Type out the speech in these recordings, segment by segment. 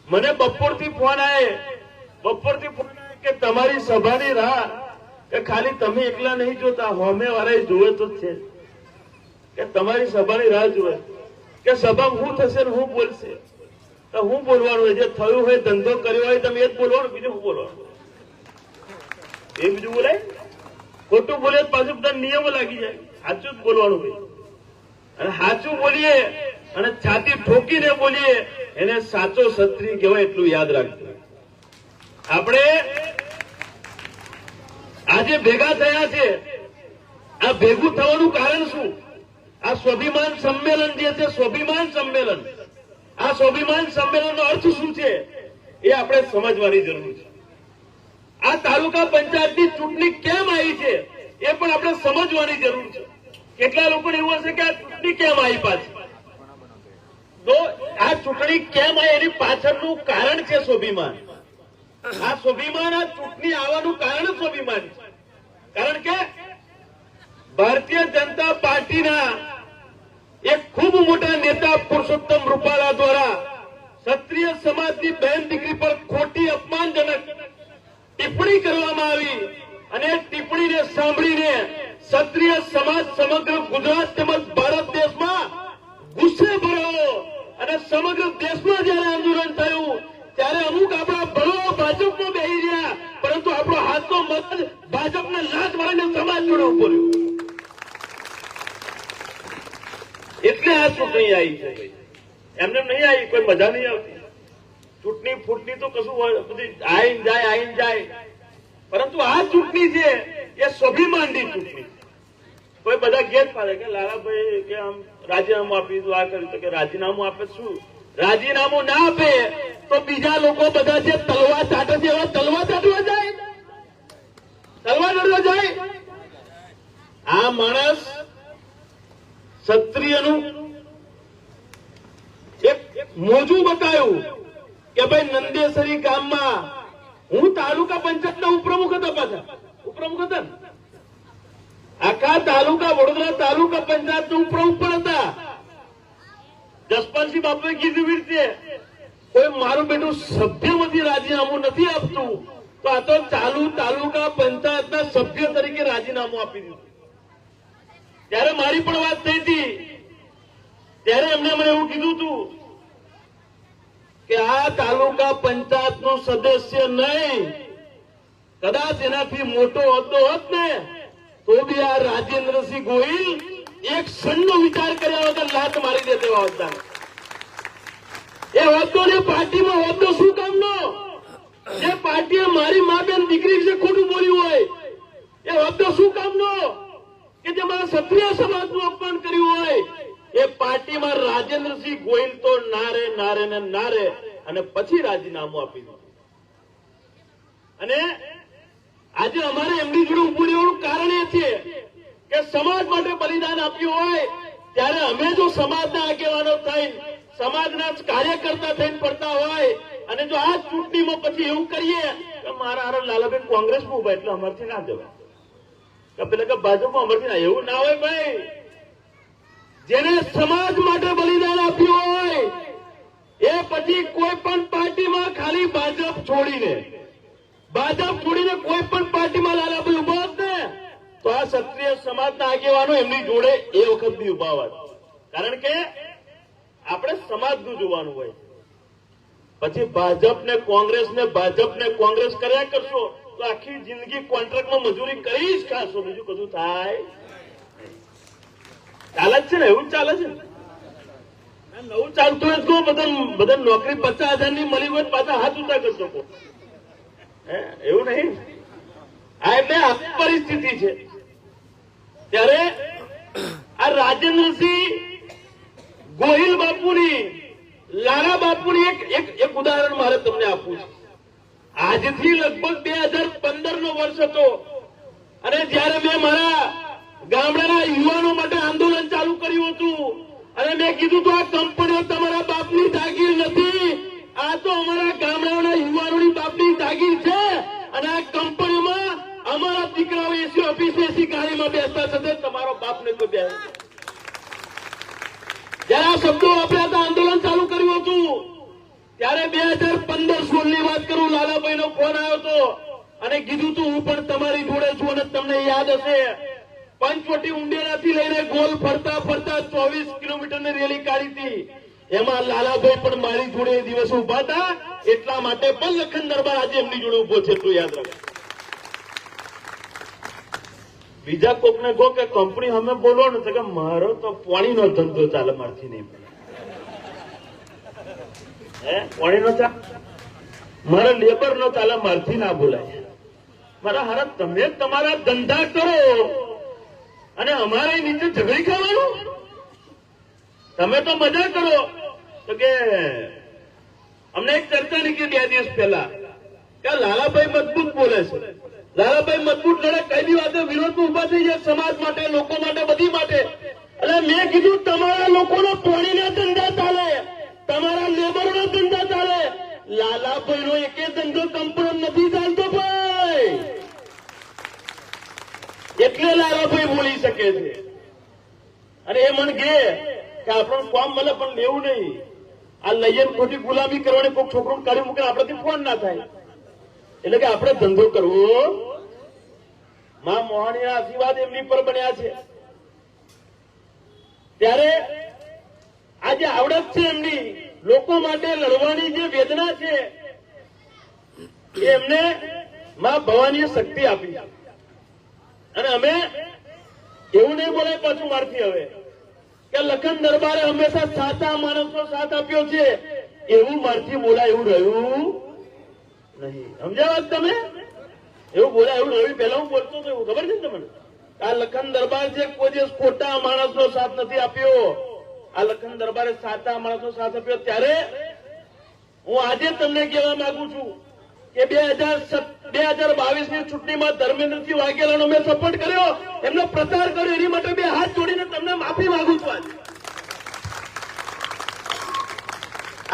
મને બપોરથી ફોન કે તમારી સભાની રાહ કે ખાલી તમે એકલા નહીં જોતા, હોમે વાળા જોવે તો છે કે તમારી સભાની રાહ જોવે કે સભામાં શું થશે ને શું બોલશે. તો હું બોલવાનું જે થયું હોય, ધંધો કર્યો હોય, તમે એ જ બોલવાનું, બીજું શું બોલવાનું? એ બીજું બોલાય? ખોટું બોલે પાછું બધા નિયમો લાગી જાય. સાચું જ બોલવાનું ભાઈ, અને સાચું બોલીએ અને છાતી ઠોકીને બોલીએ એને સાચો ક્ષત્રિય કહેવાય, એટલું યાદ રાખજો. આપણે આજે ભેગા થયા છે, આ ભેગું થવાનું કારણ શું? આ સ્વાભિમાન સંમેલન જે છે, સ્વાભિમાન સંમેલન, આ સ્વાભિમાન સંમેલનનો અર્થ શું છે એ આપણે સમજવાની જરૂર છે. આ તાલુકા પંચાયતની ચૂંટણી કેમ આવી છે એ પણ આપણે સમજવાની જરૂર છે. કેટલા લોકોને એવું હશે કે આ ચૂંટણી કેમ આવી પાછી? તો આ ચૂંટણી કેમ આવી એની પાછળનું કારણ છે સ્વાભિમાન. આ સ્વાભિમાન, આ ચૂંટણી આવવાનું કારણ સ્વાભિમાન છે. કારણ કે ભારતીય જનતા પાર્ટીના એક ખૂબ મોટા નેતા પુરુષોત્તમ રૂપાલા દ્વારા ક્ષત્રિય સમાજની બહેન દીકરી પર ખોટી અપમાનજનક ટિપ્પણી કરવામાં આવી, અને ટિપ્પણીને સાંભળીને ક્ષત્રિય સમાજ સમગ્ર ગુજરાત તેમજ ભારત દેશમાં ગુસ્સે ભરાયો, અને સમગ્ર દેશમાં જયારે આંદોલન થયું ત્યારે અમુક આપણા ભલો ભાજપમાં બેસી રહ્યા, પરંતુ આપણો હાથનો મગજ ભાજપને લાત મારીને સમાજ જોડે ઉભો રહ્યો. એટલે આ ચૂંટણી આવી છે. એમને નહીં આવી, કોઈ મજા નહીં આવતી. ચૂંટણી ફૂટની તો કશું હોય, બધી આઈને જાય, પરંતુ આ ચૂંટણી છે એ સ્વાભિમાનની ચૂંટણી. કોઈ બધા ગેટ પાડે કે લાલાભાઈ કે આમ રાજીનામું આપી દીધું, આ કર્યું, તો કે રાજીનામું આપે શું? રાજીનામું ના આપે તો બીજા લોકો બધા જે તલવાર ચાટે છે એવા તલવાર ચાટવા જાય, તલવાર ચાટવા જાય. આ માણસ ક્ષત્રિયનું એક મોજું બતાવ્યું કે ભાઈ નંદેસરી ગામમાં હું તાલુકા પંચાયતના ઉપપ્રમુખ હતો, પાછા ઉપપ્રમુખ હતા ને, આખા તાલુકા વડોદરા તાલુકા પંચાયતના ઉપપ્રમુખ પણ હતા. જસપાલસિંહ બાપુએ કીધું રીતે કોઈ મારું બેટું સભ્યમાંથી રાજીનામું નથી આપતું, તો આ તો ચાલુ તાલુકા પંચાયતના સભ્ય તરીકે રાજીનામું આપી દીધું. ત્યારે મારી પણ વાત થઈ હતી, ત્યારે એમને મને એવું કીધું હતું કે આ તાલુકા પંચાયતનું સદસ્ય નહીં, કદાચ એનાથી મોટો હોદ્દો હોત ને તો બી આ રાજેન્દ્રસિંહ ગોહિલ એક ક્ષણનો વિચાર કર્યા વગર લાત મારી દે તેવા હોદ્દા. એ હોદ્દો ને પાર્ટીમાં હોદ્દો શું કામનો? જે પાર્ટીએ મારી મા બેન દીકરી વિશે ખોટું બોલ્યું હોય એ હોદ્દો શું કામનો? કે જે મારા ક્ષત્રિય સમાજનું અપમાન કર્યું હોય એ પાર્ટીમાં રાજેન્દ્રસિંહ ગોહિલ તો ના રે ને ના રે, અને પછી રાજીનામું આપી દીધું. અને આજે અમારે એમની જોડે ઉભું રહેવાનું કારણ એ છે કે સમાજ માટે બલિદાન આપ્યું હોય ત્યારે અમે જો સમાજના આગેવાનો થઈને, સમાજના કાર્યકર્તા થઈને પડતા હોય, અને જો આ ચૂંટણીમાં પછી એવું કરીએ કે મારા હારે લાલાભાઈ કોંગ્રેસમાં ઉભા એટલે અમારથી ના જવાય, કે પેલા કે ભાજપમાં અમારથી ના, એવું ના હોય ભાઈ. જેને સમાજ માટે બલિદાન આપ્યું હોય એ પછી કોઈ પણ પાર્ટીમાં, ખાલી ભાજપ છોડીને કોઈ પણ પાર્ટીમાં લાલાભાઈ ઉભા હોત ને તો આ ક્ષત્રિય સમાજના આગેવાનો એમની જોડે એ વખત બી ઉભા હોત. કારણ કે આપણે સમાજનું જોવાનું હોય. પછી ભાજપને કોંગ્રેસ કર્યા કરશો તો આખી જિંદગી કોન્ટ્રાક્ટમાં મજૂરી કરી જ ખાશો, બીજું કશું થાય ચાલે જ છે ને? એવું જ ચાલે છે. નવું ચાલતું હોય તો બધા નોકરી 50,000 ની મળી હોય પાછા હાથ ઊંચા કરી શકો, એવું નહીં. આ એટલે આ પરિસ્થિતિ છે. ત્યારે આ રાજેન્દ્રસિંહ ગોહિલ બાપુની, લાલા બાપુની એક ઉદાહરણ મારે તમને આપવું છે. આજથી લગભગ 2015 નો વર્ષ હતો, અને જયારે મેં મારા ગામડાના યુવાનો માટે આંદોલન ચાલુ કર્યું હતું, અને મેં કીધું તો આ કંપનીઓ તમારા બાપની જાગીર નથી, આ તો અમારા ગામડાના યુવાનોની બાપની જાગીર છે, અને આ કંપનીઓમાં અમારા દીકરાઓ એસી ઓફિસ એસી ગાડીમાં બેસતા છતાં તમારો બાપને કોઈ બેસે. જયારે આ શબ્દો વાપર્યા હતા, આંદોલન ચાલુ કર્યું હતું, ત્યારે 2015-16 ની વાત કરું, લાલાભાઈ નો ફોન આવ્યો હતો અને કીધું તું હું પણ તમારી જોડે છું. અને તમને યાદ હશે પંચવટી ઉંડેરાથી લઈને ગોલ ફરતા ફરતા 24 કિલોમીટરની રેલી કાઢી હતી. એમાં લાલાભાઈ પણ મારી જોડે એ દિવસ ઉભા હતા. એટલા માટે પણ લખન દરબાર આજે એમની જોડે ઉભો છે, એટલું યાદ રાખો. બીજા કોકને કહો કે કંપની અમે બોલો ને તો કે મારો તો પાણીનો ધંધો ચાલે, મારથી નહીં બોલે. પાણીનો ચાલે, મારા લેબર નો ચાલે, મારથી ના બોલાય. મારા હારા તમે તમારા ધંધા કરો અને અમારે નીચે ઝઘડી ખાવાનું. તમે તો મજા કરો. તો કે અમને એક ચર્ચા નીકળી 2 દિવસ પહેલા કે લાલાભાઈ મજબૂત બોલે છે, લાલાભાઈ મજબૂત લડે, કઈ બી વાતે વિરોધમાં ઉભા થઈ જાય, સમાજ માટે, લોકો માટે, બધી માટે. એટલે મેં કીધું તમારા લોકોના પાણીના ધંધા ચાલે, તમારા લેબરના ધંધા ચાલે, લાલાભાઈ નો એકે ધંધો કંપનો નથી ચાલતો ભાઈ. એટલે લાલાભાઈ બોલી શકે છે. અને એ મન કે આપણને ફોર્મ મળે પણ લેવું નહીં. આ લઈએ ખોટી ગુલામી કરવાની કોઈ છોકરું કાઢી મૂકે આપણાથી ફોન ના થાય. એટલે કે આપણે ધંધો કરવો. માં મોહણીના આશીર્વાદ એમની પર બન્યા છે. ત્યારે આ જે આવડત છે એમની, લોકો માટે લડવાની જે વેદના છે એ એમને માં ભવાનીએ શક્તિ આપી છે. અને અમે એવું નહીં બોલાય પાછું મારથી હવે કે લખન દરબારે હંમેશા સાચા માણસનો સાથ આપ્યો છે, એવું મારથી બોલાય એવું રહ્યું નહીં. સમજ્યા વાત તમે? એવું બોલાય એવું રહ્યું. પહેલા હું બોલતો હતો એવું ખબર છે ને તમને? આ લખન દરબાર છે કોઈ દિવસ ખોટા માણસનો સાથ નથી આપ્યો. આ લખન દરબારે સાચા માણસનો સાથ આપ્યો. ત્યારે હું આજે તમને કહેવા માંગુ છું કે 2022 ની ચૂંટણીમાં ધર્મેન્દ્રસિંહ વાઘેલાનો મેં સપોર્ટ કર્યો, એમનો પ્રચાર કર્યો, એની માટે 2 હાથ જોડીને તમને માફી માંગુ છું. આજે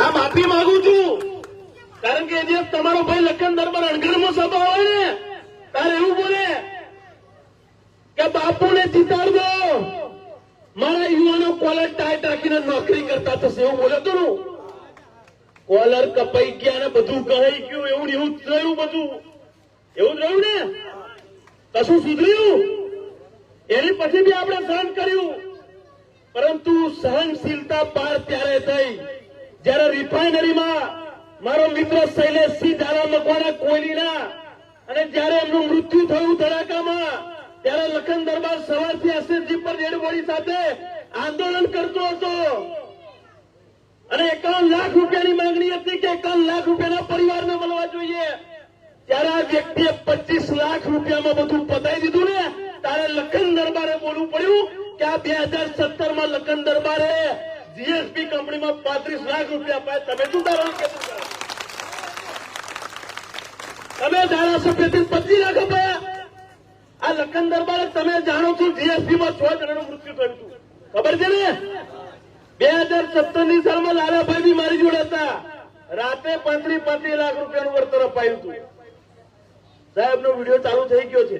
આ માફી માંગુ છું કારણ કે એ દિવસ તમારો ભાઈ લખન દરબાર અણઘડમાં સભા હોય ને તારે એવું બોલે કે બાપુને જીતાડો, મારા યુવાનો કોલર ટાઈટ રાખીને નોકરી કરતા થશે, એવું બોલે તો કોલર કપાઈ ગયા ને બધું કહાઈ ગયું, એવું જ રહ્યું, બધું એવું જ રહ્યું ને, કશું સુધર્યું? એની પછી બી આપણે સહન કર્યું, પરંતુ સહનશીલતા પાર ત્યારે થઈ જયારે રિફાઇનરીમાં મારો મિત્ર શૈલેષસિંહ ઝાલા મકવાણા કોયલીના અને જયારે એમનું મૃત્યુ થયું ધડાકામાં, ત્યારે લખન દરબાર સવારથી એસએસજી પર ડેડ બોડી સાથે આંદોલન કરતો હતો અને 51 લાખ રૂપિયાની માંગણી હતી કે 51 લાખ રૂપિયાના પરિવારને મળવા જોઈએ. ત્યારે આ વ્યક્તિએ 25 લાખ રૂપિયામાં બધું પતાવી દીધું ને, ત્યારે લખન દરબારે બોલવું પડ્યું કે આ 2017માં લખન દરબારે જીએસપી કંપનીમાં 35 લાખ રૂપિયા અપાય. તમે શું ધારણ કર્યું? તમે ધારાસભ્યથી 25 લાખ અપાયા. આ લખન દરબારે તમે જાણો છો જીએસપીમાં 6 જણાનું મૃત્યુ થયું હતું, ખબર છે ને? 2017ની સાલમાં લાલાભાઈ બી મારી જોડે હતા. રાતે 35 લાખ રૂપિયાનું વળતર અપાયું હતું. સાહેબનો વિડીયો ચાલુ થઈ ગયો છે,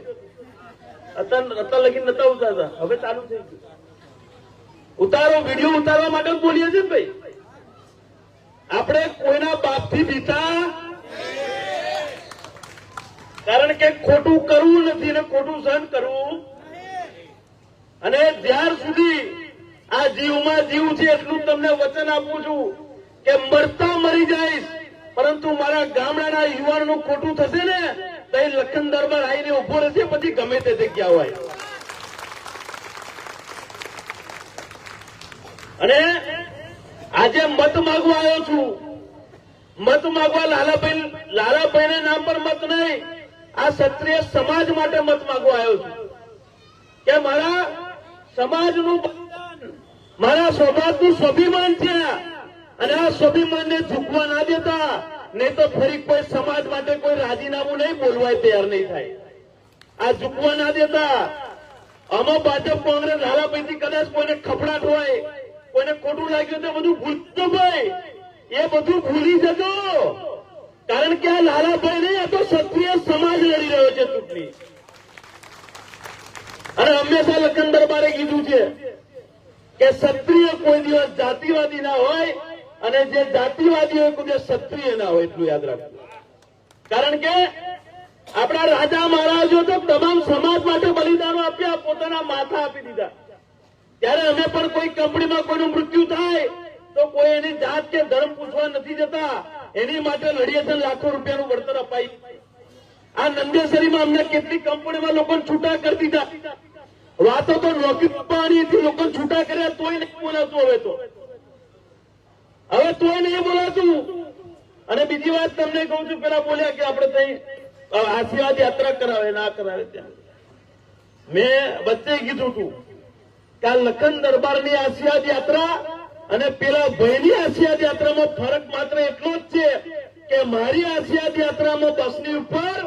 અત્યાર લગી નતા ઉતારતા, હવે ચાલુ થઈ ગયું. ઉતારો, વિડીયો ઉતારવા માટે બોલીએ છીએ ને ભાઈ. આપણે કોઈના બાપથી બીતા, કારણ કે ખોટું કરવું નથી ને ખોટું સહન કરવું. અને જ્યાર સુધી આ જીવમાં જીવ છે એટલું તમને વચન આપું છું કે મરતા મરી જઈશ, પરંતુ મારા ગામડાના યુવાનનું ખોટું થશે ને તો એ લખન દરબાર આવીને ઉભો રહેશે, પછી ગમે તે જગ્યા હોય. અને આજે મત માંગવા આવ્યો છું. મત માંગવા લાલાભાઈને નામ પર મત નહીં, આ ક્ષત્રિય સમાજ માટે મત માંગવા આવ્યો છું કે મારા સમાજનું બલિદાન, મારા સમાજનું સ્વાભિમાન છે અને આ સ્વાભિમાનને ઝૂકવા ના દેતા, નહીં તો ફરી કોઈ સમાજ માટે કોઈ રાજીનામું નહીં બોલવાય તૈયાર નહીં થાય. આ ઝૂકવા ના દેતા. આમાં ભાજપ કોંગ્રેસ લાલાભાઈથી કદાચ કોઈને ખફડાટ હોય, કોઈને ખોટું લાગ્યું તો બધું ભૂલતો ભાઈ, એ બધું ભૂલી જજો. કારણ કે આ લાલાભાઈ નહીં, આ તો ક્ષત્રિય સમાજ લડી રહ્યો છે ચૂંટણી. અને હંમેશા લખન દરબારે કીધું છે કે ક્ષત્રિય કોઈ દિવસ જાતિવાદી ના હોય અને જે જાતિવાદી હોય કોઈ ક્ષત્રિય ના હોય, એટલું યાદ રાખજો. કારણ કે આપણા રાજા મહારાજો તો તમામ સમાજ માટે બલિદાનો આપ્યા, પોતાના માથા આપી દીધા. ત્યારે અમે પણ કોઈ કંપનીમાં કોઈનું મૃત્યુ થાય તો કોઈ એની જાત કે ધર્મ પૂછવા નથી જતા, એની માટે લડીએ છીએ, લાખો રૂપિયાનું વળતર અપાય. આ નંદેસરીમાં અમને કેટલી કંપનીમાં લોકોને છૂટા કરી દીધા. વાતો તો નોકરી પાણીથી લોકોને છૂટા કર્યા, તોય નહીં બોલાતું. હવે તોય નહીં બોલાતું. અને બીજી વાત તમને કહું છું, પેલા બોલ્યા કે આપણે ત્યાં આશીર્વાદ યાત્રા કરાવે ના કરાવે. ત્યાં મેં વચ્ચે કીધું હતું કે આ લખન દરબારની આશીર્વાદ યાત્રા અને પેલા ભાઈની આશીર્વાદ યાત્રામાં ફરક માત્ર એટલો જ છે કે મારી આશીર્વાદ યાત્રામાં બસની ઉપર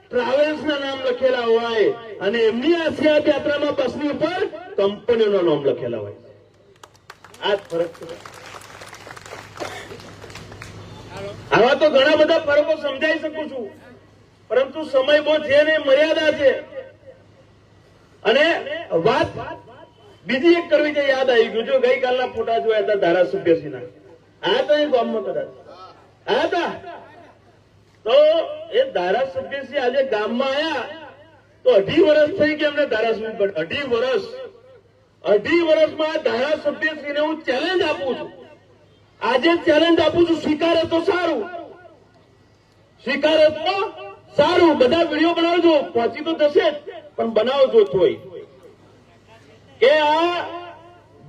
ટ્રાવેલ્સના નામ લખેલા હોય અને એમની આશીર્વાદ યાત્રામાં બસની ઉપર કંપનીઓના નામ લખેલા હોય. આ જ ફરક છે. આવા તો ઘણા બધા ફરકો સમજાઈ શકું છું, પરંતુ સમય બહુ છે ને મર્યાદા છે. અને વાત બીજી એક કરવી છે, યાદ આવી ગયું. જો ગઈકાલના ફોટા જોયા હતા ધારાસભ્યશ્રીના, આ તો એ ગામમાં કદાચ આ હતા, તો એ ધારાસભ્યશ્રી આજે ગામમાં આયા તો 2.5 વર્ષ થઈ ગયા એમને ધારાસભ્ય. 2.5 વર્ષમાં ધારાસભ્યશ્રીને હું ચેલેન્જ આપું છું. આજે ચેલેન્જ આપું છું, સ્વીકારે તો સારું, સ્વીકારે તો સારું. બધા વિડીયો બનાવજો, પહોંચી તો જશે જ, પણ બનાવજો તોય કે આ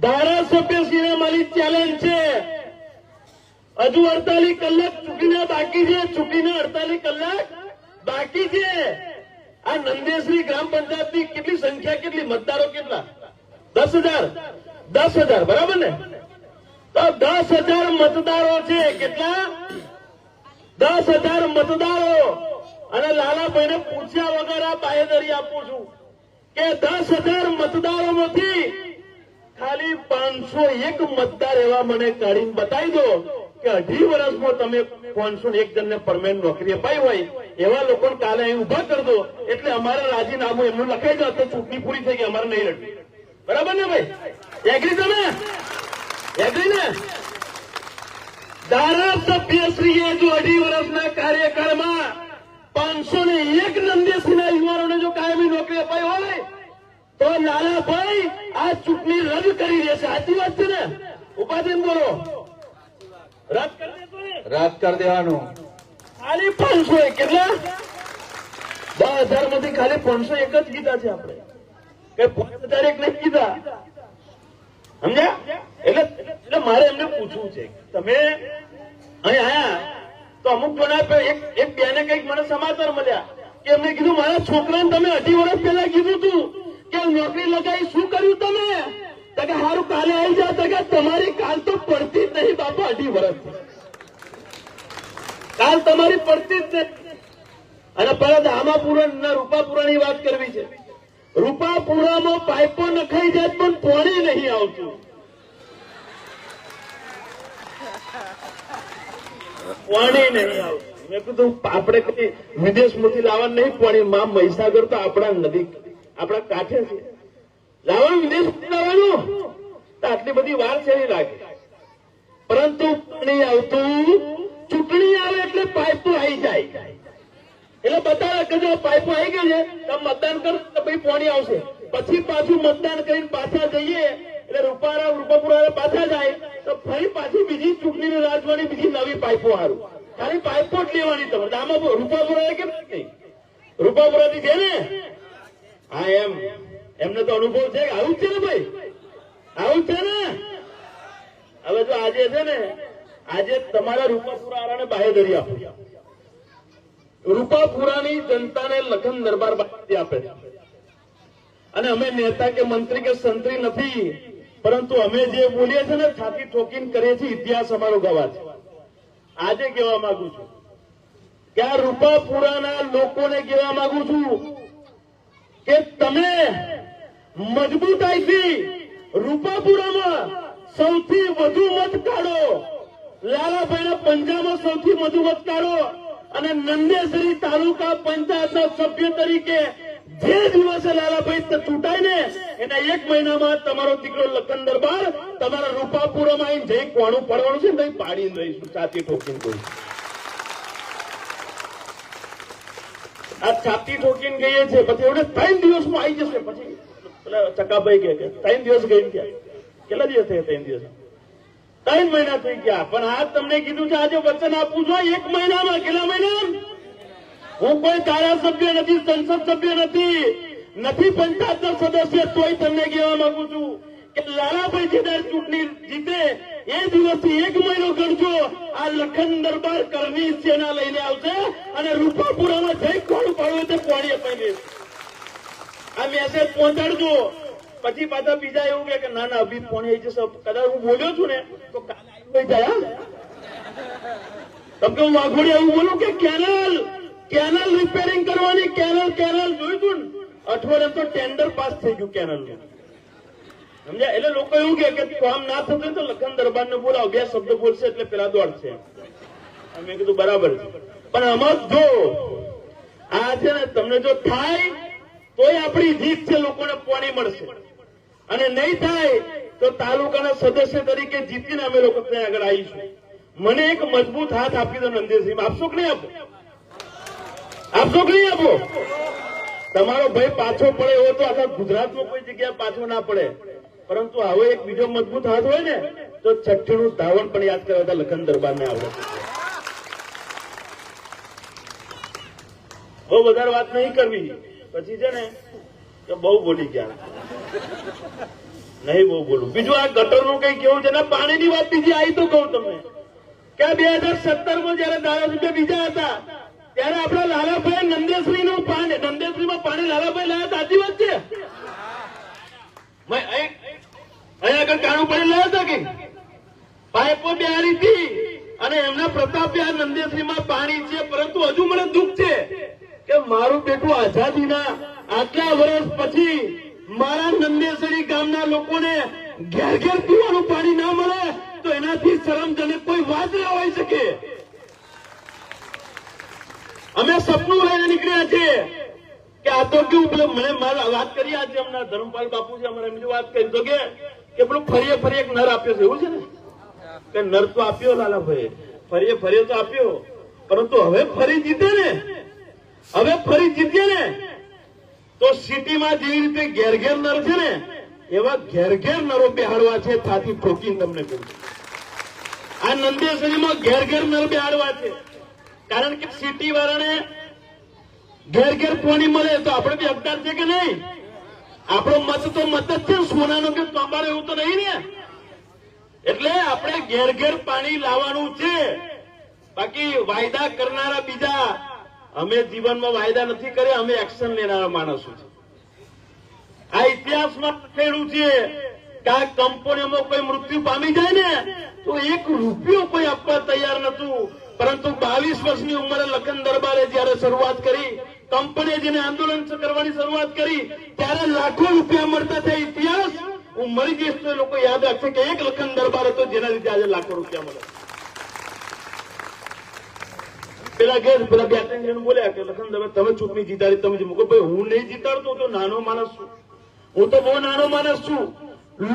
ધારાસભ્યશ્રીને મારી ચેલેન્જ છે. હજુ 48 કલાક ચૂંટણીને બાકી છે, ચૂંટણીને 48 કલાક બાકી છે. આ નંદેસરી ગ્રામ પંચાયતની કેટલી સંખ્યા, કેટલી મતદારો, કેટલા? 10,000 બરાબર ને? તો 10,000 મતદારો છે. કેટલા? 10,000 મતદારો. અને લાલાભાઈને પૂછ્યા વગર આ બાહેધરી આપું છું કે 10,000 મતદારોમાંથી ખાલી 501 મતદાર એવા મને કાઢીને બતાવી દો કે 2.5 વર્ષમાં તમે 501 જણને પરમેનન્ટ નોકરી અપાઈ હોય એવા લોકોને કાલે અહીં ઉભા કરી દો, એટલે અમારા રાજીનામું એમનું લખાઈ જાવ તો ચૂંટણી પૂરી થઈ ગઈ, અમારે નહીં લડવી. બરાબર ને ભાઈ? એગ્રી તમે? એગ્રી ને? ધારાસભ્યશ્રીએ જો 2.5 વર્ષના કાર્યકાળમાં 501 નંદેસરીના યુવાનોને જો કાયમી નોકરી અપાઈ હોય તો લાલાભાઈ આ ચૂંટણી રદ કરી દેશે. સાચી વાત છે ને? ઉપાધીન બોલો. રદ કરી દેશો ને? રદ કરી દેવાનું. ખાલી 501. કેટલા? 10,000 માંથી ખાલી 501 જ કીધા છે આપણે, કઈ 5,000 નહીં કીધા. સમજ્યા? એટલે મારે એમને પૂછવું છે, તમે અહીં આયા તો અમુક જણા એક બેને કઈક મને સમાચાર મળ્યા કે એમને કીધું મારા છોકરાને તમે 2.5 વર્ષ પહેલા કીધું તું કે નોકરી લગાવી, શું કર્યું તમે? તો કે સારું કાલે આવી જાવ. તો કે તમારી કાલ તો પડતી જ નહીં બાપા, 2.5 વર્ષ કાલ તમારી પડતી જ નહીં. અને પરત આમાપુરા રૂપાપુરાની વાત કરવી છે. રૂપાપુરામાં પાઇપો નખાઈ જાય પણ પાણી નહીં આવતું. પાણી નહીં આવતું. મેં કીધું આપણે કઈ વિદેશમાંથી લાવવાનું નહીં પાણી. માં મહીસાગર તો આપણા નદી, આપણા કાંઠે છે. લાવવાનું વિદેશમાંથી લાવવાનું તો આટલી બધી વાર છે નહીં લાગે. પરંતુ પાણી આવતું, ચૂંટણી આવે એટલે પાઇપો આવી જાય. એટલે બતાવે કે જો પાઇપો આવી ગઈ છે તો મતદાન કરો તો ભાઈ પાણી આવશે. પછી પાછું મતદાન કરીને પાછા જઈએ એટલે રૂપાપુરા પાછા જાય તો ફરી પાછી બીજી ચૂંટણીની રાજવાની બીજી નવી પાઇપો હારું. ખાલી પાઇપો જ લેવાની તમારે. આમાં રૂપાપુરા કેમ નહીં? રૂપાપુરાથી છે ને? હા, એમને તો અનુભવ છે કે આવું જ છે ને ભાઈ, આવું જ છે ને. હવે જો આજે છે ને, આજે તમારા રૂપાપુરા વાળાને બાહેધરી આપો. રૂપાપુરાની જનતાને લખન દરબાર બાહેધરી આપે છે. અને અમે નેતા કે મંત્રી કે સંત્રી નથી, પરંતુ અમે જે બોલીએ છીએ ને છાતી ઠોકીને કરીએ છીએ, ઇતિહાસ અમારો ગવાહ છે. આજે કહેવા માંગુ છું કે આ રૂપાપુરાના લોકોને કહેવા માંગુ છું કે તમે મજબૂતાઈથી રૂપાપુરામાં સૌથી વધુ મત કાઢો. લાલાભાઈના પંજાબમાં સૌથી વધુ મત કાઢો અને નંદેસરી તાલુકા પંચાયતના સભ્ય તરીકે જે દિવસે લાલાભાઈ ચૂંટાય ને એના 1 મહિનામાં તમારો દીકરો લખન દરબાર તમારા રૂપાપુરામાં આવીને જઈ કોણું પડવાનું છે ને પાડીને રહીશું છાતી ઠોકીને કોઈ આ છાતી ઠોકીને ગઈએ છે પછી એવડે 3 દિવસમાં આવી જશે પછી પેલા ચકાભાઈ કે 3 દિવસ ગઈ ગયા કેટલા દિવસ થયા 3 દિવસ 3 મહિના થઈ ગયા પણ આ તમને કીધું છે આજે વચન આપવું છો 1 મહિનામાં કેટલા મહિના હું કોઈ ધારાસભ્ય નથી સંસદ સભ્ય નથી પંચાયતનો સદસ્ય તોય તમને કહેવા માંગુ છું કે લાલાભાઈ જયારે ચૂંટણી જીતે એ દિવસથી 1 મહિનો ગણજો આ લખન દરબાર કરની સેના લઈને આવશે અને રૂપાપુરામાં જઈ કોણ પાડવું તે કોણી અપાઈ આ મેસેજ પહોંચાડજો પછી પાછા બીજા એવું કે ના અભી ફોન આવી જશે કદાચ હું બોલ્યો છું ને તો કાલે જાય તમ કે હું વાઘોડી એવું બોલું કે કેનલ રિપેરિંગ કરવાની કેનલ જોયું તું ને અઠવાડિયે તો ટેન્ડર પાસ થઈ ગયું કેનલ નું સમજ્યા એટલે લોકો એવું કે કામ ના થતું તો લખન દરબાર ને બોલાવો 2 શબ્દ બોલશે એટલે પેલા દોડશે મેં કીધું બરાબર છે પણ આમાં જો આ છે ને તમને જો થાય તોય આપણી જીત છે લોકોને પાણી મળશે અને નહીં થાય તો તાલુકાના સદસ્ય તરીકે જીતીને અમે લોકો ત્યાં આગળ આવીશું મને એક મજબૂત હાથ આપી દો નંદેશજી આપશો કે નહીં આપશો કે નહીં આપો તમારો ભાઈ પાછો પડે એવો તો આખા ગુજરાતમાં કોઈ જગ્યાએ પાછો ના પડે પરંતુ હવે એક બીજો મજબૂત હાથ હોય ને તો 6નું ધાવણ પણ યાદ કરાવતા લખન દરબારને આવડે બહુ વધારે વાત નહીં કરવી પછી છે ને કે બહુ બોલી ગયા નહીં બહુ બોલું બીજું આ ગટરનું કઈ કેવું છે ને પાણીની વાત બીજી આવી તો કહું તમને કે 2017માં જયારે ધારાસભ્ય બીજા હતા ત્યારે આપણા લાલાભાઈ નંદેશ્રીમાં પાણી લાલાભાઈ લાયા હતા સાચી વાત છે અહીંયા આગળ કાણું પાણી લાયા હતા કે પાઇપો બેહારી હતી અને એમના પ્રતાપે આ નંદેશ્રીમાં પાણી છે પરંતુ હજુ મને દુઃખ છે કે મારું બેટું આઝાદીના આટલા વર્ષ પછી મારા નંદેશ્વરી ગામના લોકોને ઘેર ઘેર પીવાનું પાણી ના મળે તો એનાથી શરમજનક કોઈ વાત ના હોઈ શકે અમે સપનું લઈને નીકળ્યા છે કે આ તો કેવું પેલું મને વાત કરી આજે હમણાં ધર્મપાલ બાપુ છે અમારે બીજું વાત કરી તો કે પેલું ફરીએ એક નર આપ્યો છે એવું છે ને કે નર તો આપ્યો લાલાભાઈ ફરીએ તો આપ્યો પરંતુ હવે ફરી જીતે ને તો સિટીમાં જેવી રીતે ઘેર નર છે ને એવા ઘેર નરો બેહાડવા છે છાતી ઠોકીને તમને કહું આ નંદેશ્વરીમાં ઘેર નર બેહાડવા છે કારણ કે સિટી વાળાને ઘેર પાણી મળે તો આપણે બી હકદાર છે કે નહીં આપણો મત તો મત જ છે સોનાનો કે તાંબાનો એવું તો નહીં ને એટલે આપણે ઘેર પાણી લાવવાનું છે બાકી વાયદા કરનારા બીજા અમે જીવનમાં વાયદા નથી કર્યા અમે એક્શન લેનારા માણસો છે આ ઇતિહાસમાં લખેલું છે કે આ કંપનીઓમાં કોઈ મૃત્યુ પામી જાય ને તો 1 રૂપિયો કોઈ આપવા તૈયાર નતું પરંતુ 22 વર્ષની ઉંમરે લખન દરબારે જયારે શરૂઆત કરી કંપનીએ જેને આંદોલન કરવાની શરૂઆત કરી ત્યારે લાખો રૂપિયા મળતા થયા ઇતિહાસ હું મરી જઈશ તો લોકો યાદ રાખશે કે એક લખન દરબાર હતો જેના લીધે આજે લાખો રૂપિયા મળે પેલા બે 3 જણ બોલ્યા કે લખન દરબાર તમે ચૂંટણી જીતાડી તમે જીમો ભાઈ હું નહીં જીતાડતો તો નાનો માણસ છું હું તો બહુ નાનો માણસ છું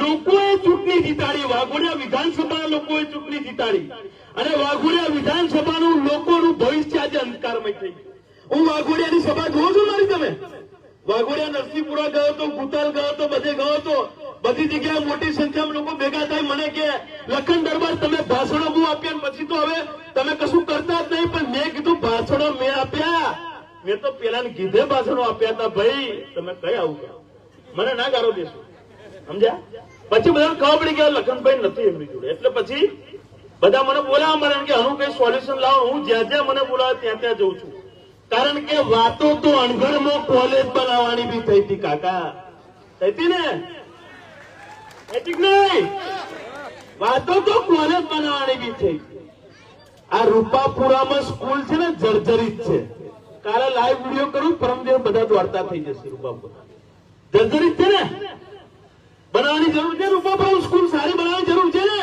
લોકોએ ચૂંટણી જીતાડી વાઘોડિયા વિધાનસભાના લોકોએ ચૂંટણી જીતાડી અને વાઘોડિયા વિધાનસભાનું લોકોનું ભવિષ્ય આજે અંધકારમય થઈ ગયું હું વાઘોડિયાની સભા જોઉં છું મારી તમે વાઘોડિયા નરસિંહપુરા ગયો તો ગુતાલ ગયો તો બધે ગયો તો બધી જગ્યાએ મોટી સંખ્યામાં લોકો ભેગા થાય મને કે લખન દરબાર તમે ભાષણો બહુ આપ્યા પછી તો હવે તમે કશું કરતા જ નહીં પણ મેં કીધું ભાષણો મેં આપ્યા મેં તો પેલા કીધે ભાષણો આપ્યા હતા ભાઈ તમે કઈ આવું મને ના ગારો દેશો સમજ્યા પછી બધાને ખબર પડી કે લખનભાઈ નથી એમની જોડે એટલે પછી બધા મને બોલાવવા મળે કે આનું કઈ સોલ્યુશન લાવો હું જ્યાં મને બોલાવે ત્યાં જઉં છું કારણ કે વાતો તો અણઘડમાં કોલેજ બનાવવાની બી થઈ હતી કાકા થઈ હતી ને નહીં વાતો તો કોલેજ બનાવવાની બી થઈ આ રૂપાપુરામાં સ્કૂલ છે ને જર્જરિત છે કાલે લાઈવ વિડીયો કરું પરમ દિવસ બધા દ્વારકા થઈ જશે રૂપાપુરા જર્જરિત છે ને બનાવવાની જરૂર છે રૂપાપુરા સ્કૂલ સારી બનાવવાની જરૂર છે ને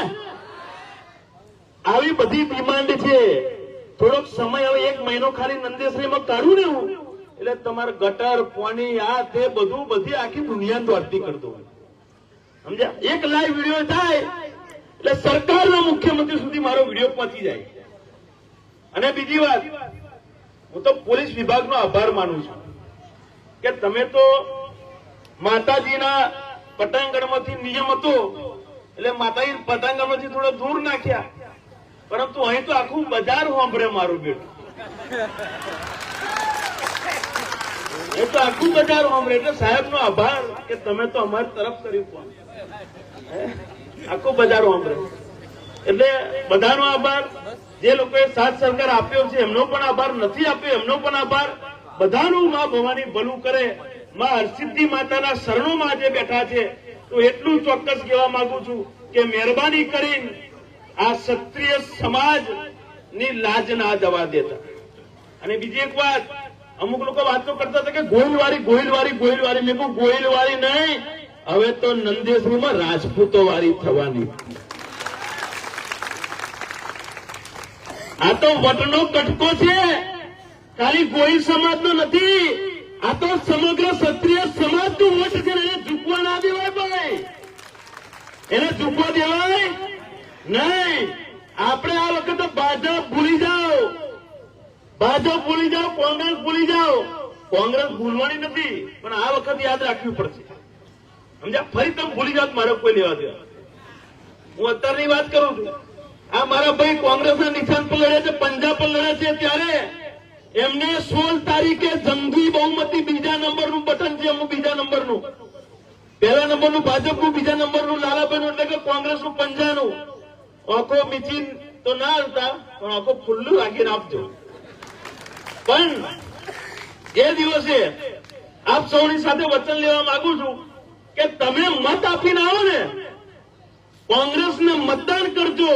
આવી બધી ડિમાન્ડ છે થોડોક સમય હવે 1 મહિનો ખાલી નંદેશ્રીમાં કાઢું ને હું એટલે તમારે ગટર પાણી આ તે બધું બધી આખી દુનિયા દોડતી કરતો હોય સમજ્યા. એક લાઈવ વિડીયો થાય એટલે સરકારના મુખ્યમંત્રી સુધી મારો વિડીયો પહોંચી જાય. અને બીજી વાત, હું તો પોલીસ વિભાગનો આભાર માનું છું કે તમે તો માતાજીના પટાંગણમાંથી નિયમ હતો એટલે માતાજી પટાંગણમાંથી થોડો દૂર નાખ્યા, પરંતુ અહીં તો આખું બજાર સાંભળે મારું બેટું. એ તો આખું બજાર સાંભળે. એટલે સાહેબનો આભાર કે તમે તો અમારી તરફ કર્યું. આખું બજાર સાંભળે એટલે બધાનો આભાર. જે લોકોએ સાથ સહકાર આપ્યો છે એમનો પણ આભાર, નથી આપ્યો એમનો પણ આભાર. બધાનું માં ભવાની ભલું કરે. માં હરસિદ્ધિ માતાના શરણોમાં આજે બેઠા છે તો એટલું ચોક્કસ કહેવા માંગુ છું કે મહેરબાની કરીને આ ક્ષત્રિય સમાજની લાજ ના જવા દેતા. અને બીજી એક વાત, અમુક લોકો વાતો કરતા હતા કે ગોહિલવાળી ગોહિલવાળી ગોહિલવાળી. મેં કહું ગોહિલવાળી નહીં, હવે તો નંદેશ્વરીમાં રાજપૂતો વાળી થવાની. આ તો વટનો કટકો છે, ખાલી ગોહિલ સમાજનો નથી. આ તો સમગ્ર ક્ષત્રિય સમાજનું વટ છે. એને ઝૂકવા ના દેવાય ભાઈ, એને ઝૂકવા દેવાય નહીં. આપણે આ વખતે ભાજપ ભૂલી જાઓ, ભાજપ ભૂલી જાઓ, કોંગ્રેસ ભૂલી જાઓ. કોંગ્રેસ ભૂલવાની નથી, પણ આ વખત યાદ રાખવી પડશે સમજ્યા. ફરી તમે ભૂલી જાઓ મારે કોઈ લેવા દેવા. હું અત્યારની વાત કરું છું. આ મારા ભાઈ કોંગ્રેસના નિશાન પર લડે છે, પંજાબ પર લડે છે, ત્યારે એમને 16 તારીખે જંગી બહુમતી બીજા નંબરનું બટન છે. એમનું બીજા નંબરનું, પહેલા નંબરનું ભાજપનું, બીજા નંબરનું લાલાભાઈનું, એટલે કે કોંગ્રેસનું પંજાનું. આંખો મીચી તો ના આવતા, પણ આંખો ખુલ્લું રાખીને આપજો. પણ એ દિવસે આપ સૌની સાથે વચન લેવા માંગુ છું કે તમે મત આપીને આવો ને, કોંગ્રેસને મતદાન કરજો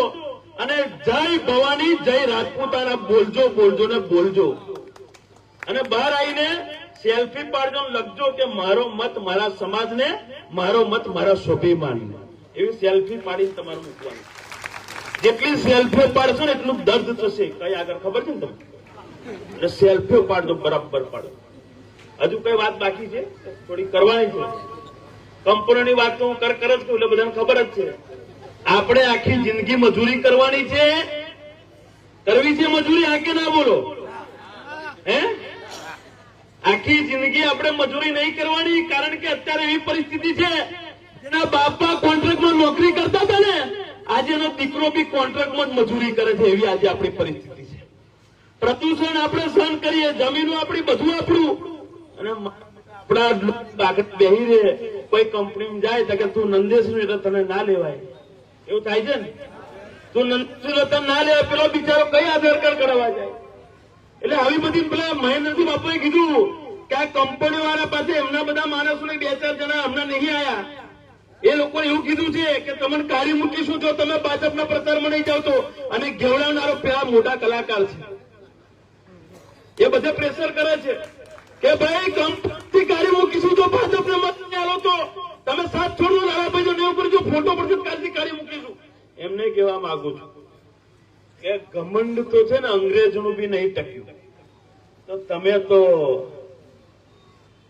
અને જય ભવાની જય રાજપૂતાના બોલજો બોલજો ને બોલજો. અને બહાર આવીને સેલ્ફી પાડજો, લખજો કે મારો મત મારા સમાજને, મારો મત મારા સ્વાભિમાનને. એવી સેલ્ફી પાડીને તમારે મૂકવાનું. જેટલી સેલ્ફી પાડશો ને એટલું દર્દ થશે. કઈ આગળ ખબર છે ને તમને? એટલે સેલ્ફી પાડજો, બરાબર પાડો. હજુ કઈ વાત બાકી છે થોડી કરવાની છે. કંપનીની વાત તો હું કર જ છું એટલે બધાને ખબર જ છે. આપણે આખી જિંદગી મજૂરી કરવાની છે. કરવી છે મજૂરી? આગે ના બોલો. હે? આખી જિંદગી આપણે મજૂરી નહીં કરવાની, કારણ કે અત્યારે એવી પરિસ્થિતિ છે, જેના બાપા કોન્ટ્રાક્ટમાં નોકરી કરતા હતા ને, આજે એનો દીકરો બી કોન્ટ્રાક્ટમાં જ મજૂરી કરે છે. એવી આજે આપણી પરિસ્થિતિ છે. પ્રદૂષણ આપણે સહન કરીએ, જમીનો આપણી, બધું આપણું, અને આપણા બેહી રહે. કોઈ કંપનીમાં જાય તો કે તું નંદેશ્વર એટલે તને ના લેવાય. એવું થાય છે ને? તું નંદેશ્વર તને ના લેવાય, પેલો બિચારો કઈ આધાર કાર્ડ કરાવવા જાય? એટલે આવી બધી પેલા મહેન્દ્રસિંહ બાપુએ કીધું કે આ કંપનીઓ વાળા પાસે એમના બધા માણસોને 2-4 જણા હમણાં નહીં આવ્યા. એ લોકોએ એવું કીધું છે કે તમને કાઢી મૂકીશું જો તમે ભાજપના પ્રચારમાં નહીં જાવ તો. અને ઘેવડાવનારો પેલા મોટા કલાકાર છે, એ બધે પ્રેશર કરે છે કે ભાઈ કંપની કાઢી મૂકીશું જો ભાજપને મત નહીં આલો તો તમે સાથ છોડો, લાલાભાઈ જો નહીં કરજો, ફોટો પરથી કાઢી મૂકીશું. એમને કહેવા માંગુ છું કે ઘમંડ તો છે ને અંગ્રેજોનું બી નહીં ટક્યું, તો તમે તો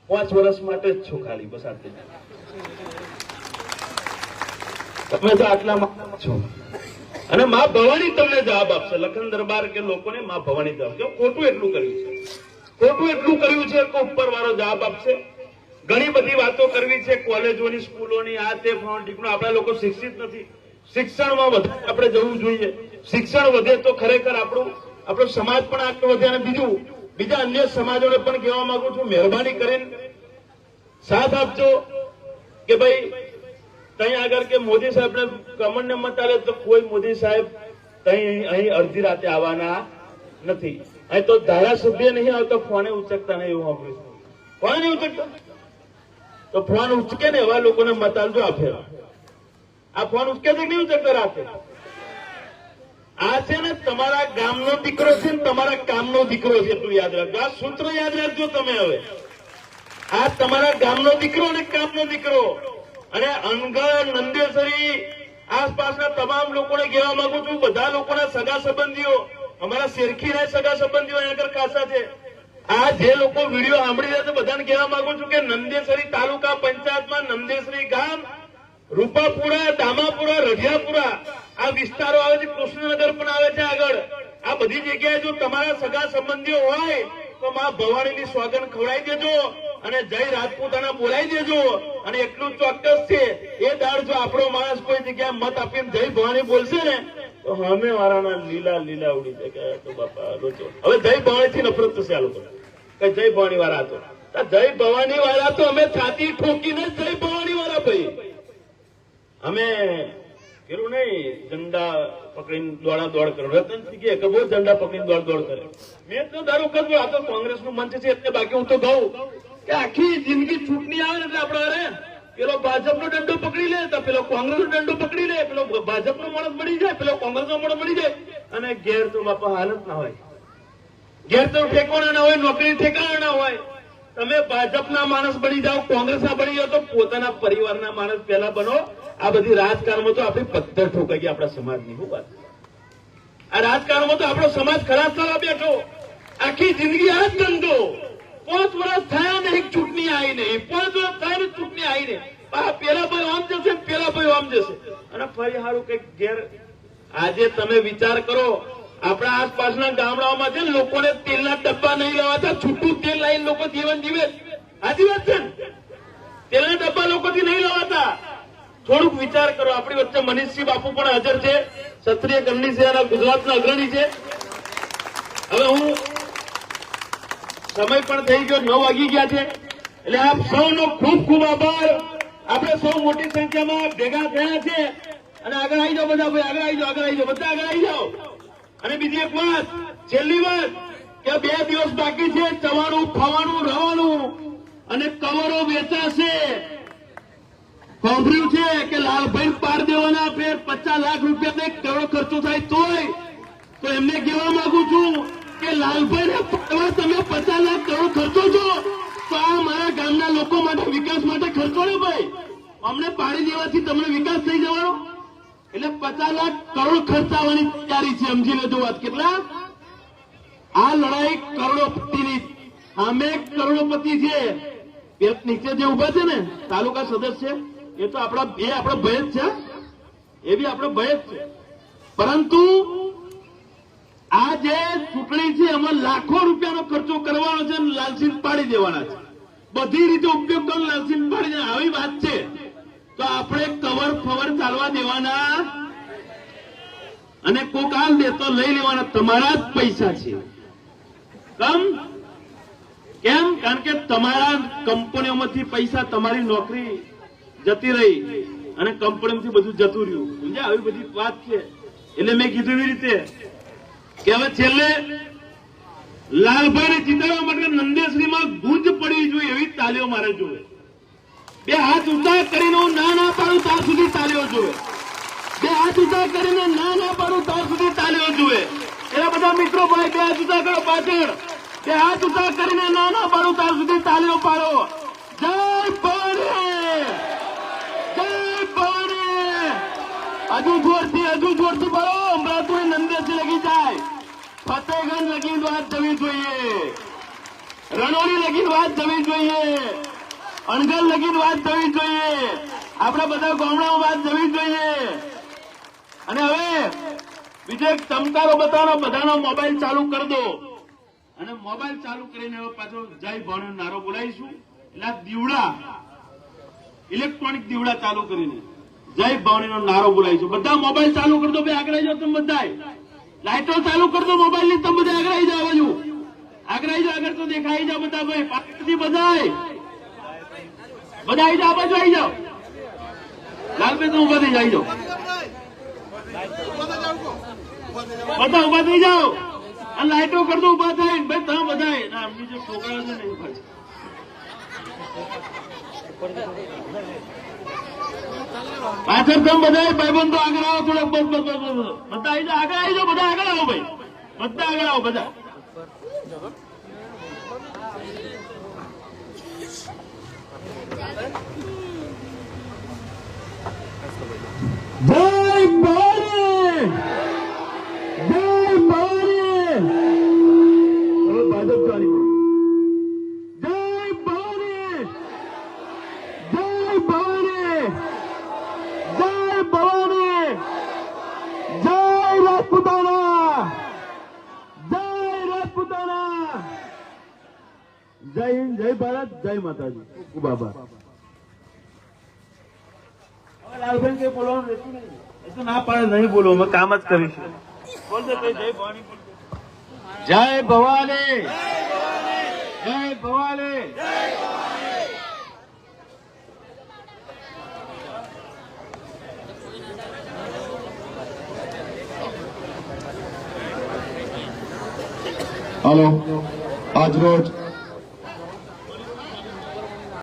5 વર્ષ માટે જ છો ખાલી, બસ આટલું. તમે તો આટલામાં છો. અને મા ભવાની તમને જવાબ આપશે. લખન દરબાર કે લોકોને મા ભવાની જવાબ, જો ખોટું એટલું કર્યું છે, ખોટું એટલું કર્યું છે કે ઉપર વાળો જવાબ આપશે. ઘણી બધી વાતો કરવી છે, કોલેજોની, સ્કૂલોની, આ તે ફાઉન્ડિંગનું. આપણા લોકો શિક્ષિત નથી. શિક્ષણમાં વધારે આપણે જવું જોઈએ. શિક્ષણ વધે તો ખરેખર આપણો સમાજ પણ આગળ વધે. અને બીજા અન્ય સમાજોને પણ કહેવા માંગુ છું, મહેરબાની કરીને સાથ આપજો કે ભાઈ ત્યાં આગળ કે મોદી સાહેબને કમળને મત આલે તો કોઈ મોદી સાહેબ અહીં અડધી રાતે આવવાના નથી. અહીં તો ધારાસભ્ય નહીં આવતો, ફોને ઉચકતા નહીં, એવું સાંભળ્યું. ફોન નહીં ઉચકતા તો ફોન ઉચકે ને એવા લોકોને મત આલજો. આ ફેર આ ફોન ઉચકે છે નહીં ઉચકતા રાતે? આ છે ને તમારા ગામનો દીકરો છે ને તમારા કામનો દીકરો છે, એટલું યાદ રાખજો. આ સૂત્ર યાદ રાખજો તમે. હવે આ તમારા ગામનો દીકરો અને કામનો દીકરો. અને અનગઢ, નંદેસરી, આસપાસના તમામ લોકોને કહેવા માંગુ છું, બધા લોકોના સગા સંબંધીઓ, અમારા શેરખીના સગા સંબંધીઓ અહીંયા આગળ ખાસા છે, આ જે લોકો વિડીયો સાંભળી રહ્યા છે બધાને કહેવા માંગુ છું કે નંદેસરી તાલુકા પંચાયતમાં નંદેસરી ગામ, રૂપાપુરા, દામાપુરા, રઢિયાપુરા આ વિસ્તારો આવે છે, કૃષ્ણનગર પણ આવે છે આગળ. આ બધી જગ્યાએ જો તમારા સગા સંબંધીઓ હોય તો માં ભવાનીની સોગંદ ખવડાવી દેજો અને જય રાજપૂતાના બોલાવી દેજો. અને એટલું ચોક્કસ છે એ દાડ જો આપણો માણસ કોઈ જગ્યાએ મત આપીને જય ભવાની બોલશે ને તો અમે વાળાના લીલા લીલા ઉડી જાય તો બાપા રોજો. હવે જય ભવાની થી નફરત થશે આ લોકો કે જય ભવાની વાળા હતો. જય ભવાની વાળા તો અમે છાતી ઠોકીને જય ભવાની વાળા ભાઈ. અમે પેલું નહીં ઝંડા પકડીને દોડા દોડ કરો. રતનસિંહ કે બહુ ઝંડા પકડીને દોડ દોડ કરે. મેં તો ધારો કરવું આ તો કોંગ્રેસનું મંચ છે એટલે બાકી હું તો કહું કે આખી જિંદગી ચૂંટણી આવે ને એટલે આપણે અરે પેલો ભાજપનો દંડો પકડી લે તો પેલો કોંગ્રેસનો દંડો પકડી લે, પેલો ભાજપનો માણસ મળી જાય, પેલો કોંગ્રેસનો માણસ મળી જાય. અને ઘેર તો બાપા હાલત ના હોય, ઘેર તો ઠેકાણા ના હોય, નોકરી ઠેકાણા ના હોય. તમે ભાજપના માણસ બની જાઓ, કોંગ્રેસના બની જાઓ તો પોતાના પરિવારના માણસ પહેલા બનો. આ બધી રાજકારણમાં તો આપણી પથ્થર ઠોકાઈ ગઈ આપણા સમાજની. શું વાત? આ રાજકારણમાં તો આપણો સમાજ ખરાબ થવા બેઠો. આખી જિંદગી આ જ ધંધો. 5 વર્ષ થયા નહીં ચૂંટણી આવી નહીં, 5 વર્ષ થયા ને ચૂંટણી આવી નહીં. પેલા ભાઈ આમ જશે, પેલા ભાઈ આમ જશે અને ફરી સારું કઈક ઘેર. આજે તમે વિચાર કરો આપણા આસપાસના ગામડાઓમાં છે લોકોને તેલના ડબ્બા નહીં લેવાતા, છૂટું તેલ લાવીને લોકો જીવન જીવે. સાચી વાત છે ને? તેલના ડબ્બા લોકોથી નહીં લેવાતા. થોડુંક વિચાર કરો. આપણી વચ્ચે મનીષસિંહ બાપુ પણ હાજર છે, ક્ષત્રિય કરની છે, ગુજરાતના અગ્રણી છે. હવે હું સમય પણ થઈ ગયો, 9 વાગી ગયા છે એટલે આપ સૌનો ખૂબ ખૂબ આભાર. આપણે સૌ મોટી સંખ્યામાં ભેગા થયા છે અને આગળ આવી જાઓ બધા ભાઈ, આગળ આવી જાઓ, આગળ આવી જાઓ, બધા આગળ આવી જાઓ. અને બીજી એક વાત, છેલ્લી વાત કે 2 દિવસ બાકી છે, જવાનું, ખાવાનું, રહેવાનું અને કવરો વેચાશે. સાંભળ્યું છે કે લાલભાઈ પાર દેવાના ફેર 50 લાખ રૂપિયા ને કરોડ ખર્ચો થાય તોય તો એમને કહેવા માંગુ છું કે લાલભાઈને પાડવા તમે 50 લાખ કરોડ ખર્ચો છો તો આ મારા ગામના લોકો માટે વિકાસ માટે ખર્ચો ને ભાઈ. અમને પાડી દેવાથી તમને વિકાસ થઈ જવાનો એટલે 50 લાખ કરોડ ખર્ચાવાની તૈયારી છે. સમજી લેજો વાત. કેટલા? આ લડાઈ કરોડોપતિની. અમે કરોડોપતિ છે. નીચે જે ઉભા છે ને તાલુકા સદસ્ય એ તો આપણા ભય જ છે, એ બી આપણો ભય જ છે. પરંતુ આ જે ચૂંટણી છે એમાં લાખો રૂપિયાનો ખર્ચો કરવાનો છે અને લાલસિંહ પાડી દેવાના છે. બધી રીતે ઉપયોગ કરો, લાલસિંહ પાડી દેવાના. આવી વાત છે તો આપણે કવર ફવર ચાલવા દેવાના અને કોક હાલ દે તો લઈ લેવાના. તમારા જ પૈસા છે. કેમ? કારણ કે તમારા કંપનીઓમાંથી પૈસા, તમારી નોકરી જતી રહી અને કંપનીમાંથી બધું જતું રહ્યું. સમજ્યા? આવી બધી વાત છે. એટલે મેં કીધું એવી રીતે કે હવે છેલ્લે લાલભાઈને જીતાડવા માટે નંદેશ્રીમાં ગુંજ પડી જોઈએ એવી તાલીઓ મારે જોવે. 2 હાથ ઊંચા કરીને હું ના પાડું ત્યાં સુધી તાલીઓ જોવે. 2 હાથ ઊંચા કરીને ના પાડું ત્યાં સુધી તાલીઓ જોવે. એવા બધા મિત્રો ભાઈ 2 હાથ ઊંચા કરો પાછળ. 2 હાથ ઊંચા કરીને ના પાડું ત્યાં સુધી તાલીઓ પાડો. જય ભવાની, જય ભવાની. હજુ જોરથી પાડો. હમણાં તો નંદેશ્રી લગી જાય, ફતેહગંજ લગી વાત જવી જોઈએ, રણોલી લગી વાત જવી જોઈએ, અણગલ લગી વાત જવી જોઈએ, આપણા બધા ગામડાઓ વાત જવી જોઈએ. અને હવે બીજો એક ચમકારો બતાવો. બધાનો મોબાઈલ ચાલુ કરી દો અને મોબાઈલ ચાલુ કરીને હવે પાછો જય ભવાનો નારો બોલાવીશું. એટલે આ દીવડા, ઇલેક્ટ્રોનિક દીવડા ચાલુ કરીને જય ભવાનીનો નારો બોલાવીશું. બધા મોબાઈલ ચાલુ કરી દો. ભાઈ આગળ આવી જાઓ. તમે બધા લાઈટો ચાલુ કરી દો મોબાઈલ ની. તમે બધા આગળ આવી જાઓ. બાજુ આગળ આવી જાઓ. આગળ તો દેખાઈ જાઓ બધા ભાઈ. પાછળથી બધા આવી જાઓ. બાજુ આવી જાઓ. લાલભાઈ તો ઉભા થઈ જાઓ. બધા ઉભા થઈ જાઓ અને લાઈટો કરી દો. ઉભા થાય ભાઈ. તમે બધા આમની જે છોકરાઓ છે ને ઉભા છે. પાછળ તમે બધા ભાઈબંધો આગળ આવો. થોડાક બસ બધા આવી જાઓ. આગળ આવી જાઓ. બધા આગળ આવો ભાઈ. બધા આગળ આવો. બધા જય ભવાની, જય ભવાની. હવે ભાજપ ચાલી જય હિન્દ, જય ભારત, જય માતાજી. ખૂબ ખૂબ આભાર. લાલભાઈ કઈ બોલવાનું રહેતું નહીં. એ તો ના પાડે નહીં બોલો, અમે કામ જ કરીશું. બોલજો કઈ જય ભવાની. જય ભવાની, જય ભવાની. હાલો, આજ રોજ